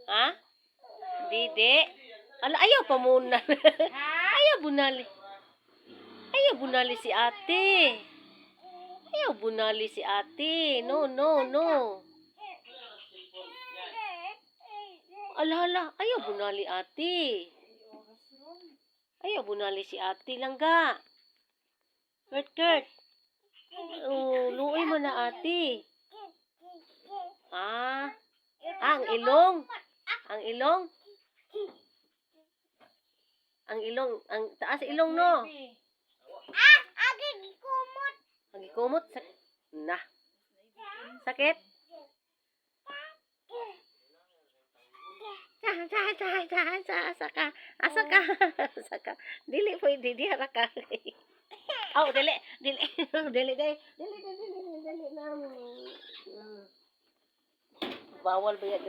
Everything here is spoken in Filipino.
Ha? Didi? Ala, ayaw pa muna. Ayaw bunali. Ayaw bunali si ate. Ayaw bunali si ate. No, no, no. Ala, ala. Ayaw bunali ate. Ayaw bunali si ate langga. Kurt, Kurt. Oh, luoy mo na ate. Ah, ang ilong. Ang ilong. Ang ilong, ang taas ilong no. Agi kumot. Na. Sakit? Saka. Asaka. Saka. Dili po, dili haraka. Oh, dili. Dili na. Bawal ba yan?